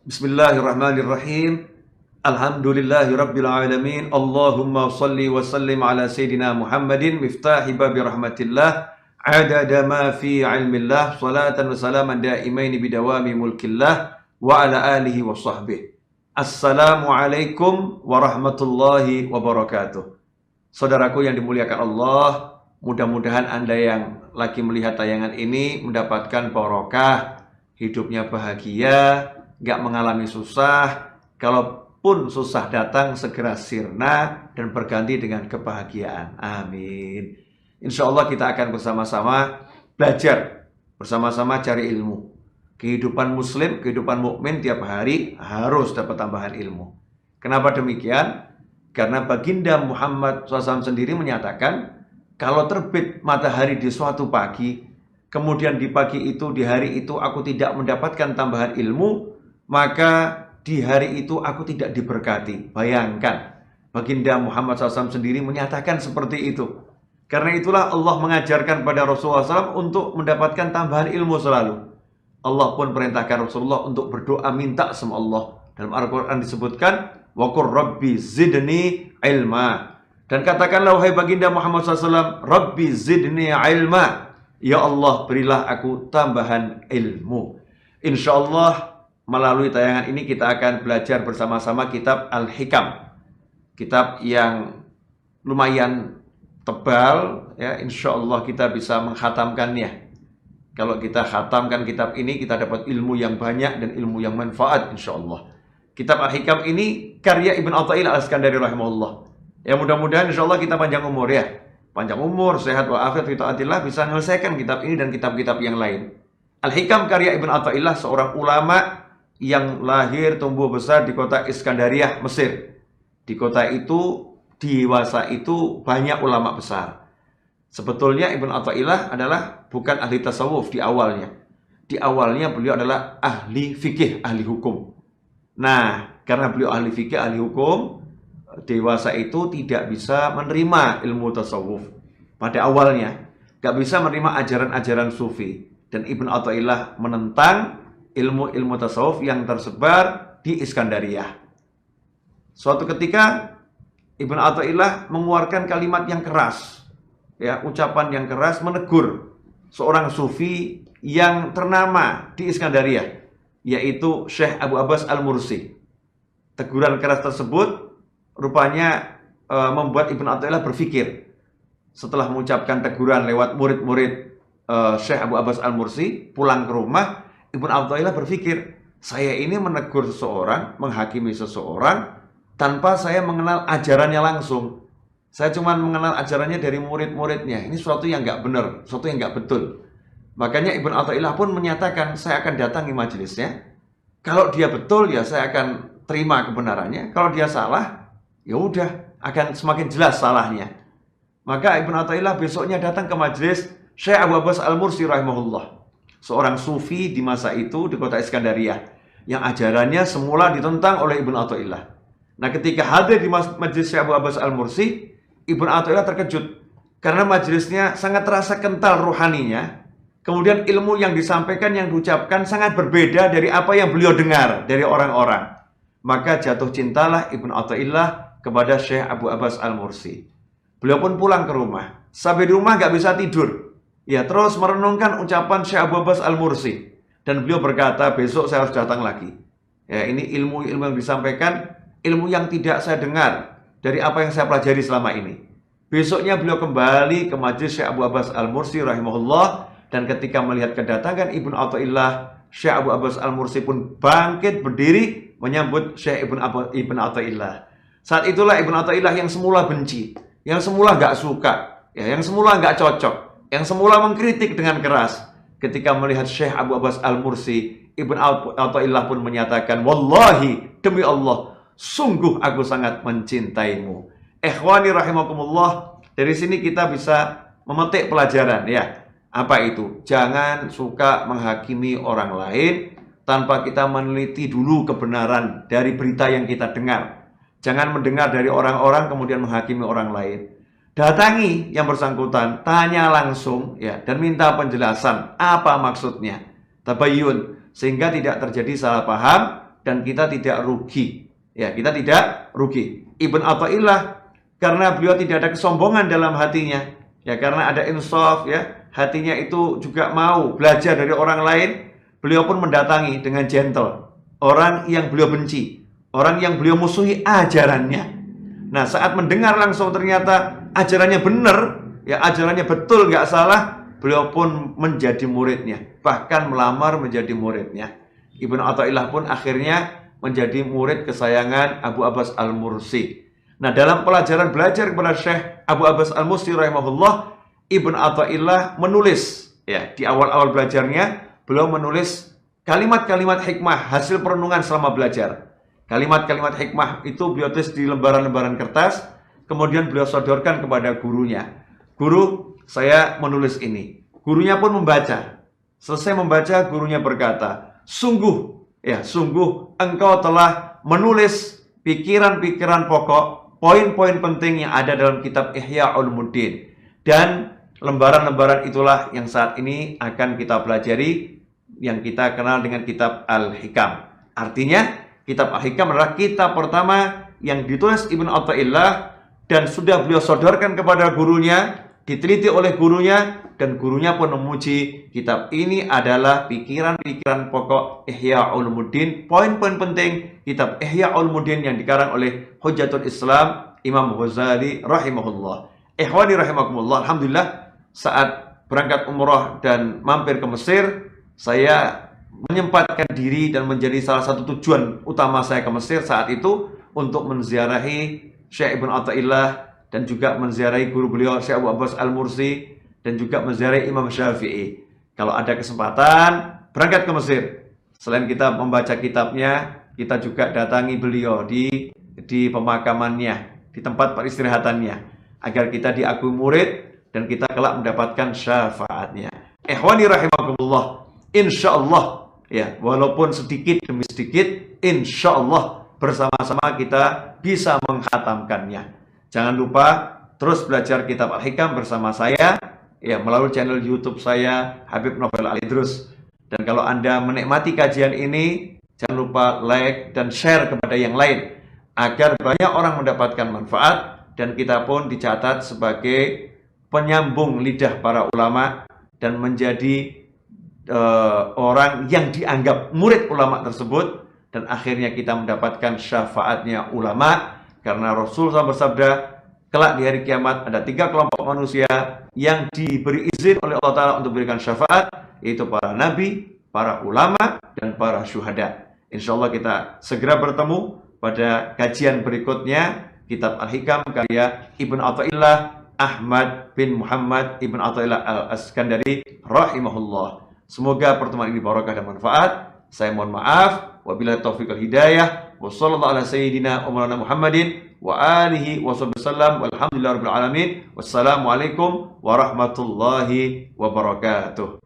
Bismillahirrahmanirrahim. Alhamdulillahirabbil alamin. Allahumma shalli wa sallim ala sayidina Muhammadin miftahi babi rahmatillah adada ma fi ilmillah salatan wa salaman daimaini bidawami mulkillah wa ala alihi wa sahbihi. Assalamualaikum warahmatullahi wabarakatuh. Saudaraku yang dimuliakan Allah, mudah-mudahan Anda yang lagi melihat tayangan ini mendapatkan barokah, hidupnya bahagia, gak mengalami susah, kalaupun susah datang segera sirna dan berganti dengan kebahagiaan. Amin. Insya Allah kita akan bersama-sama belajar, bersama-sama cari ilmu. Kehidupan muslim, kehidupan mukmin tiap hari harus dapat tambahan ilmu. Kenapa demikian? Karena baginda Muhammad SAW sendiri menyatakan, kalau terbit matahari di suatu pagi, kemudian di pagi itu, di hari itu aku tidak mendapatkan tambahan ilmu, maka di hari itu aku tidak diberkati. Bayangkan, baginda Muhammad SAW sendiri menyatakan seperti itu. Karena itulah Allah mengajarkan pada Rasulullah SAW untuk mendapatkan tambahan ilmu selalu. Allah pun perintahkan Rasulullah untuk berdoa minta sama Allah. Dalam Al-Quran disebutkan, wa qur rabbi zidni ilma. Dan katakanlah wahai baginda Muhammad SAW, Rabbi zidni ilma. Ya Allah, berilah aku tambahan ilmu. Insya Allah melalui tayangan ini kita akan belajar bersama-sama kitab Al-Hikam. Kitab yang lumayan tebal, ya, insya Allah kita bisa menghatamkannya. Kalau kita khatamkan kitab ini, kita dapat ilmu yang banyak dan ilmu yang manfaat, insya Allah. Kitab Al-Hikam ini karya Ibn Athaillah Al-Iskandari rahimahullah. Ya, mudah-mudahan insya Allah kita panjang umur, ya. Panjang umur, sehat walafiat fi taatillah, bisa menyelesaikan kitab ini dan kitab-kitab yang lain. Al-Hikam karya Ibn Athaillah, seorang ulama yang lahir tumbuh besar di kota Iskandariyah, Mesir. Di kota itu, di Wasa itu banyak ulama besar. Sebetulnya Ibn Athaillah adalah bukan ahli tasawuf di awalnya. Di awalnya beliau adalah ahli fikih, ahli hukum. Nah, karena beliau ahli fikih, ahli hukum, dewasa itu tidak bisa menerima ilmu tasawuf. Pada awalnya, gak bisa menerima ajaran-ajaran sufi. Dan Ibn Athaillah menentang ilmu-ilmu tasawuf yang tersebar di Iskandariyah. Suatu ketika Ibn Athaillah mengeluarkan kalimat yang keras, ya, ucapan yang keras, menegur seorang sufi yang ternama di Iskandariyah, yaitu Syekh Abu Abbas Al-Mursi. Teguran keras tersebut rupanya membuat Ibn Athaillah berpikir. Setelah mengucapkan teguran lewat murid-murid Syekh Abu Abbas Al-Mursi, pulang ke rumah, Ibn Athaillah berpikir, saya ini menegur seseorang, menghakimi seseorang tanpa saya mengenal ajarannya langsung. Saya cuma mengenal ajarannya dari murid-muridnya. Ini sesuatu yang nggak benar, sesuatu yang nggak betul. Makanya Ibn Athaillah pun menyatakan, saya akan datangi majelisnya. Kalau dia betul, ya saya akan terima kebenarannya. Kalau dia salah, ya udah, akan semakin jelas salahnya. Maka Ibn Athaillah besoknya datang ke majelis Syekh Abu Abbas Al-Mursi rahimahullah, seorang sufi di masa itu di kota Iskandariyah, yang ajarannya semula ditentang oleh Ibn Athaillah. Nah, ketika hadir di majelis Syekh Abu Abbas Al-Mursi, Ibn Athaillah terkejut karena majelisnya sangat terasa kental ruhaninya. Kemudian ilmu yang disampaikan, yang diucapkan sangat berbeda dari apa yang beliau dengar dari orang-orang. Maka jatuh cintalah Ibn Athaillah kepada Syekh Abu Abbas Al-Mursi. Beliau pun pulang ke rumah. Sampai di rumah gak bisa tidur. Ya, terus merenungkan ucapan Syekh Abu Abbas Al-Mursi. Dan beliau berkata, besok saya harus datang lagi. Ya, ini ilmu-ilmu yang disampaikan, ilmu yang tidak saya dengar dari apa yang saya pelajari selama ini. Besoknya beliau kembali ke majelis Syekh Abu Abbas Al-Mursi rahimahullah, dan ketika melihat kedatangan Ibn Athaillah, Syekh Abu Abbas Al-Mursi pun bangkit berdiri menyambut Syekh Ibn Athaillah. Saat itulah Ibn Athaillah yang semula benci, yang semula gak suka, ya, yang semula gak cocok, yang semula mengkritik dengan keras, ketika melihat Syekh Abu Abbas Al-Mursi, Ibn Athaillah pun menyatakan, wallahi, demi Allah, sungguh aku sangat mencintaimu. Ikhwani rahimakumullah, dari sini kita bisa memetik pelajaran, ya. Apa itu? Jangan suka menghakimi orang lain tanpa kita meneliti dulu kebenaran dari berita yang kita dengar. Jangan mendengar dari orang-orang kemudian menghakimi orang lain. Datangi yang bersangkutan, tanya langsung, ya, dan minta penjelasan apa maksudnya. Tabayyun, sehingga tidak terjadi salah paham dan kita tidak rugi. Ya, kita tidak rugi. Ibn Athaillah karena beliau tidak ada kesombongan dalam hatinya, ya karena ada insaf, ya hatinya itu juga mau belajar dari orang lain. Beliau pun mendatangi dengan gentle orang yang beliau benci, orang yang beliau musuhi ajarannya. Nah, saat mendengar langsung ternyata ajarannya benar, ya ajarannya betul, nggak salah, beliau pun menjadi muridnya, bahkan melamar menjadi muridnya. Ibnu Athaillah pun akhirnya menjadi murid kesayangan Abu Abbas Al-Mursi. Nah, dalam pelajaran belajar kepada Syekh Abu Abbas Al-Mursi rahimahullah, Ibnu Athaillah menulis, ya di awal-awal belajarnya beliau menulis kalimat-kalimat hikmah hasil perenungan selama belajar. Kalimat-kalimat hikmah itu beliau tulis di lembaran-lembaran kertas, kemudian beliau sodorkan kepada gurunya. Guru, saya menulis ini. Gurunya pun membaca. Selesai membaca, gurunya berkata, sungguh engkau telah menulis pikiran-pikiran pokok, poin-poin penting yang ada dalam kitab Ihya Ulumuddin. Dan lembaran-lembaran itulah yang saat ini akan kita pelajari, yang kita kenal dengan kitab Al-Hikam. Artinya, kitab Al-Hikam adalah kitab pertama yang ditulis Ibnu Athaillah dan sudah beliau sodorkan kepada gurunya, diteliti oleh gurunya, dan gurunya pun memuji kitab ini adalah pikiran-pikiran pokok Ihya Ulumuddin, poin-poin penting kitab Ihya Ulumuddin yang dikarang oleh Hujjatul Islam Imam Ghazali rahimahullah. Ikhwani rahimakumullah, alhamdulillah saat berangkat umrah dan mampir ke Mesir, saya menyempatkan diri dan menjadi salah satu tujuan utama saya ke Mesir saat itu untuk menziarahi Syekh Ibnu Athaillah dan juga menziarahi guru beliau Syekh Abu Abbas Al-Mursi dan juga menziarahi Imam Syafi'i. Kalau ada kesempatan berangkat ke Mesir, selain kita membaca kitabnya, kita juga datangi beliau di pemakamannya, di tempat peristirahatannya, agar kita diakui murid dan kita kelak mendapatkan syafaatnya. Ikhwani rahimakumullah, insyaallah, ya walaupun sedikit demi sedikit, insyaallah bersama-sama kita bisa menghatamkannya. Jangan lupa terus belajar kitab Al-Hikam bersama saya, ya melalui channel YouTube saya Habib Novel Al-Idrus. Dan kalau Anda menikmati kajian ini, jangan lupa like dan share kepada yang lain agar banyak orang mendapatkan manfaat dan kita pun dicatat sebagai penyambung lidah para ulama dan menjadi orang yang dianggap murid ulama tersebut, dan akhirnya kita mendapatkan syafaatnya ulama. Karena Rasul SAW bersabda, kelak di hari kiamat ada 3 kelompok manusia yang diberi izin oleh Allah Ta'ala untuk memberikan syafaat, yaitu para nabi, para ulama, dan para syuhada. Insya Allah kita segera bertemu pada kajian berikutnya, kitab Al-Hikam karya Ibnu Athaillah Ahmad bin Muhammad Ibn Athaillah Al-Askandari rahimahullah. Semoga pertemuan ini barakah dan manfaat. Saya mohon maaf. Wabillahi taufiq wal hidayah. Wassallallahu ala sayyidina wa maulana Muhammadin wa alihi wa sallam. Walhamdulillahirabbil alamin. Wassalamualaikum warahmatullahi wabarakatuh.